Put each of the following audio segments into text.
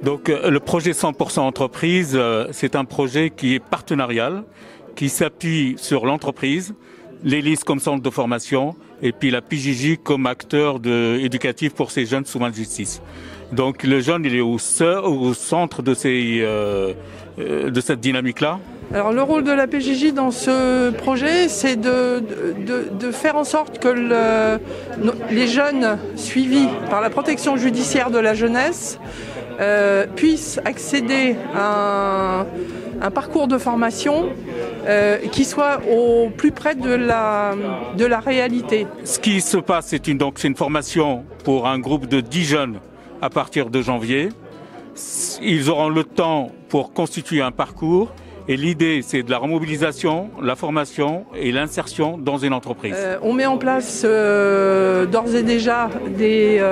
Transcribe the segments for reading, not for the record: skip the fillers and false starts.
Donc le projet 100% entreprise, c'est un projet qui est partenarial, qui s'appuie sur l'entreprise, l'ELIS comme centre de formation et puis la PJJ comme acteur éducatif pour ces jeunes sous main de justice. Donc le jeune, il est au centre de cette dynamique-là. Alors le rôle de la PJJ dans ce projet, c'est de faire en sorte que les jeunes suivis par la protection judiciaire de la jeunesse puissent accéder à un parcours de formation qui soit au plus près de la réalité. Ce qui se passe, c'est une formation pour un groupe de 10 jeunes à partir de janvier. Ils auront le temps pour constituer un parcours. Et l'idée, c'est de la remobilisation, la formation et l'insertion dans une entreprise. On met en place d'ores et déjà des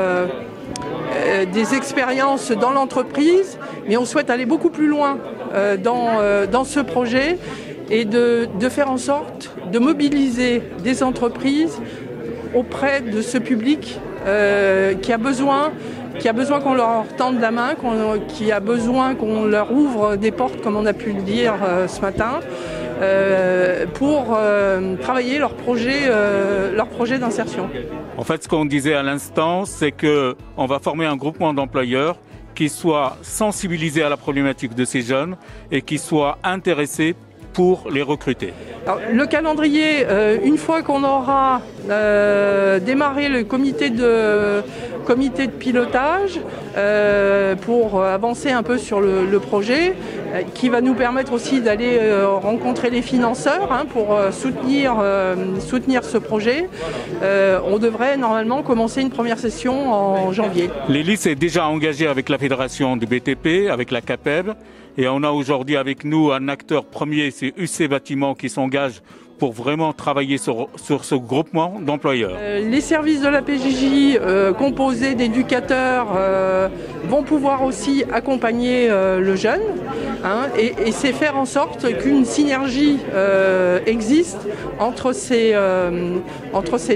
expériences dans l'entreprise, mais on souhaite aller beaucoup plus loin dans ce projet et de faire en sorte de mobiliser des entreprises auprès de ce public qui a besoin qu'on leur tende la main, qui a besoin qu'on leur ouvre des portes, comme on a pu le dire ce matin, pour travailler leur projet d'insertion. En fait, ce qu'on disait à l'instant, c'est qu'on va former un groupement d'employeurs qui soit sensibilisé à la problématique de ces jeunes et qui soit intéressé pour les recruter. Alors, le calendrier, une fois qu'on aura démarré le comité de pilotage pour avancer un peu sur le projet, qui va nous permettre aussi d'aller rencontrer les financeurs pour soutenir ce projet, on devrait normalement commencer une première session en janvier. L'ELIS est déjà engagé avec la Fédération du BTP, avec la CAPEB, et on a aujourd'hui avec nous un acteur premier, c'est UC Bâtiment, qui s'engage pour vraiment travailler sur ce groupement d'employeurs. Les services de la PJJ composés d'éducateurs vont pouvoir aussi accompagner le jeune et c'est faire en sorte qu'une synergie existe entre ces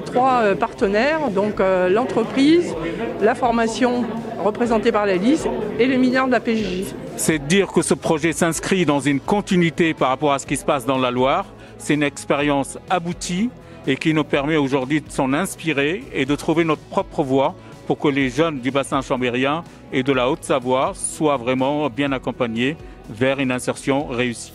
trois partenaires, donc l'entreprise, la formation représentée par la LIS et les mineurs de la PJJ. C'est de dire que ce projet s'inscrit dans une continuité par rapport à ce qui se passe dans la Loire. C'est une expérience aboutie et qui nous permet aujourd'hui de s'en inspirer et de trouver notre propre voie pour que les jeunes du bassin chambérien et de la Haute-Savoie soient vraiment bien accompagnés vers une insertion réussie.